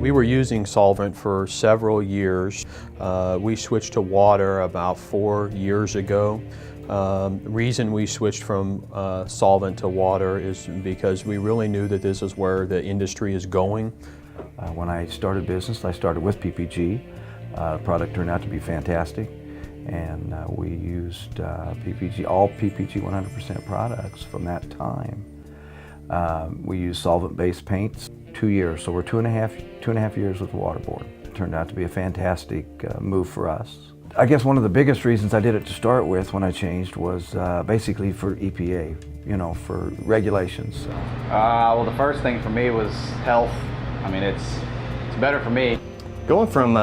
We were using solvent for several years. We switched to water about 4 years ago. The reason we switched from solvent to water is because we really knew that this is where the industry is going. When I started business, I started with PPG. The product turned out to be fantastic, and we used all PPG 100% products from that time. We used solvent-based paints 2 years, so we're two and a half years with Waterborne. It turned out to be a fantastic move for us. I guess one of the biggest reasons I did it to start with when I changed was basically for EPA, for regulations. Well, the first thing for me was health. I mean, it's better for me. Going from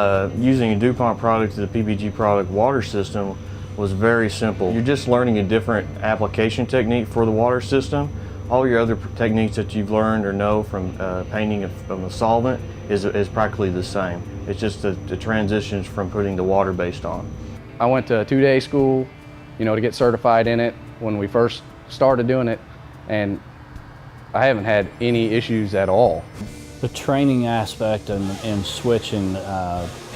using a DuPont product to the PPG product water system was very simple. You're just learning a different application technique for the water system. All your other techniques that you've learned or know from painting from a solvent is practically the same. It's just the transitions from putting the water-based on. I went to a 2-day school, to get certified in it when we first started doing it, and I haven't had any issues at all. The training aspect in switching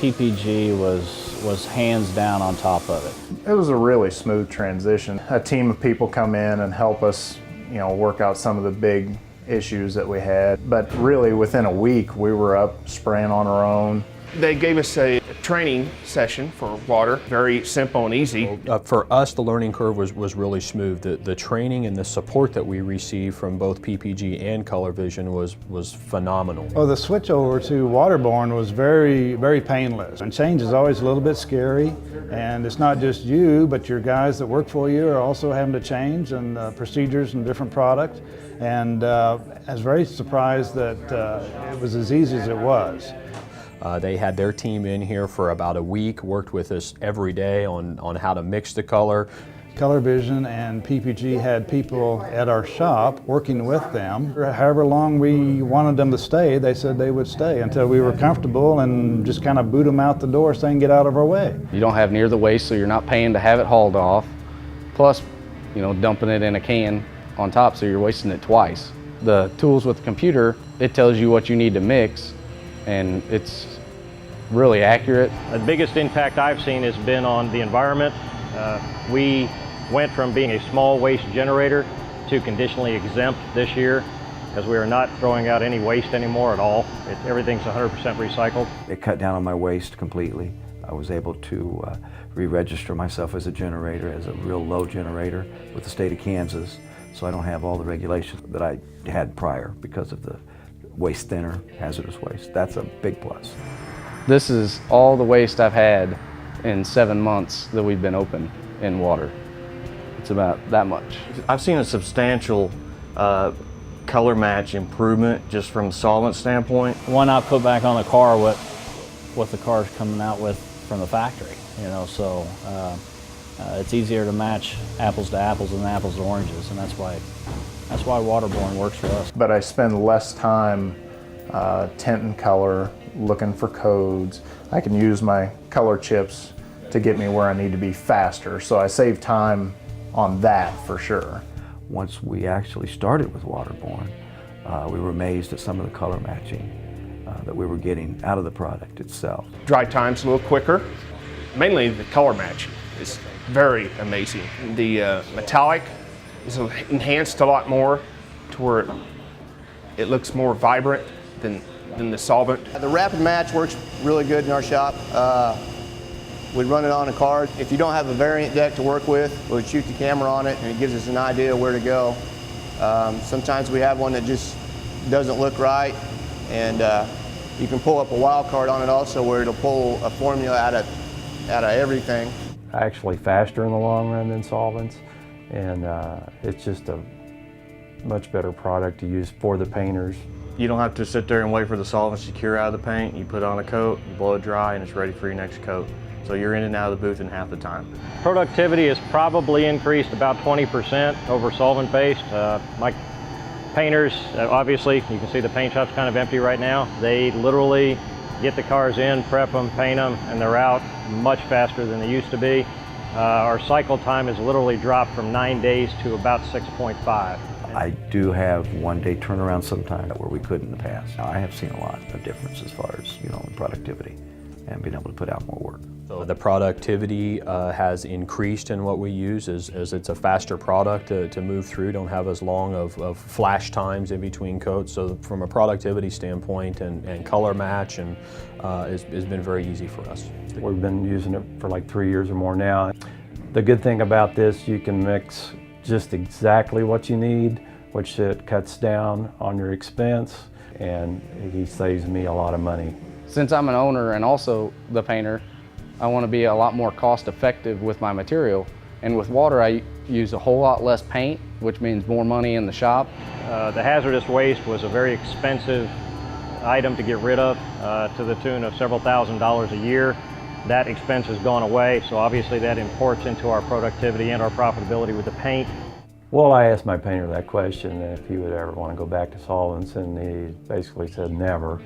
PPG was hands down on top of it. It was a really smooth transition. A team of people come in and help us, work out some of the big issues that we had. But really within a week we were up spraying on our own. They gave us a training session for water, very simple and easy. For us, the learning curve was really smooth. The training and the support that we received from both PPG and Color Vision was phenomenal. Well, the switch over to Waterborne was very, very painless. And change is always a little bit scary, and it's not just you, but your guys that work for you are also having to change, and procedures and different products. And I was very surprised that it was as easy as it was. They had their team in here for about a week, worked with us every day on how to mix the color. Color Vision and PPG had people at our shop working with them. However long we wanted them to stay, they said they would stay until we were comfortable and just kind of boot them out the door saying, get out of our way. You don't have near the waste, so you're not paying to have it hauled off. Plus, dumping it in a can on top, so you're wasting it twice. The tools with the computer, it tells you what you need to mix, and it's really accurate. The biggest impact I've seen has been on the environment. We went from being a small waste generator to conditionally exempt this year, because we are not throwing out any waste anymore at all. Everything's 100% recycled. It cut down on my waste completely. I was able to re-register myself as a generator, as a real low generator with the state of Kansas, so I don't have all the regulations that I had prior because of the waste thinner, hazardous waste. That's a big plus. This is all the waste I've had in 7 months that we've been open in water. It's about that much. I've seen a substantial color match improvement just from a solvent standpoint. Why not put back on the car what the car's coming out with from the factory? So it's easier to match apples to apples than apples to oranges, and that's why Waterborne works for us. But I spend less time tinting color, looking for codes. I can use my color chips to get me where I need to be faster, so I save time on that for sure. Once we actually started with Waterborne, we were amazed at some of the color matching that we were getting out of the product itself. Dry time's a little quicker. Mainly the color match is very amazing. The metallic is enhanced a lot more to where it looks more vibrant than the solvent. The rapid match works really good in our shop. We run it on a card. If you don't have a variant deck to work with, we'll shoot the camera on it and it gives us an idea of where to go. Sometimes we have one that just doesn't look right, and you can pull up a wild card on it also where it'll pull a formula out of everything. Actually faster in the long run than solvents, and it's just a much better product to use for the painters. You don't have to sit there and wait for the solvents to cure out of the paint. You put on a coat, you blow it dry, and it's ready for your next coat. So you're in and out of the booth in half the time. Productivity has probably increased about 20% over solvent-based. My painters, obviously, you can see the paint shop's kind of empty right now. They literally get the cars in, prep them, paint them, and they're out much faster than they used to be. Our cycle time has literally dropped from 9 days to about 6.5. I do have one-day turnaround sometimes where we could in the past. Now, I have seen a lot of difference as far as, in productivity and being able to put out more work. So the productivity has increased in what we use as it's a faster product to move through, don't have as long of flash times in between coats. So from a productivity standpoint and color match and has been very easy for us. We've been using it for like 3 years or more now. The good thing about this, you can mix just exactly what you need, which it cuts down on your expense, and he saves me a lot of money. Since I'm an owner and also the painter, I want to be a lot more cost effective with my material. And with water, I use a whole lot less paint, which means more money in the shop. The hazardous waste was a very expensive item to get rid of, to the tune of several $1,000s a year. That expense has gone away, so obviously that imports into our productivity and our profitability with the paint. Well, I asked my painter that question, if he would ever want to go back to solvents, and he basically said never.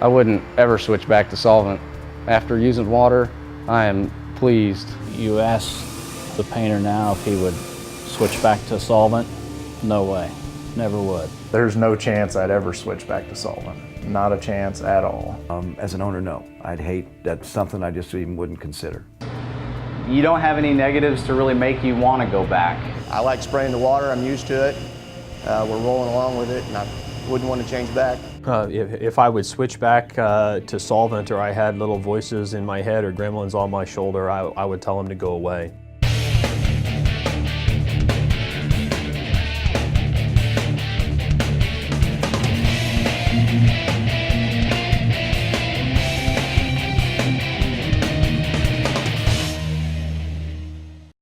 I wouldn't ever switch back to solvent. After using water, I am pleased. You ask the painter now if he would switch back to solvent? No way, never would. There's no chance I'd ever switch back to solvent. Not a chance at all. As an owner, no. I'd hate, that's something I just even wouldn't consider. You don't have any negatives to really make you want to go back. I like spraying the water, I'm used to it. We're rolling along with it, and I wouldn't want to change back. If I would switch back to solvent, or I had little voices in my head or gremlins on my shoulder, I would tell them to go away.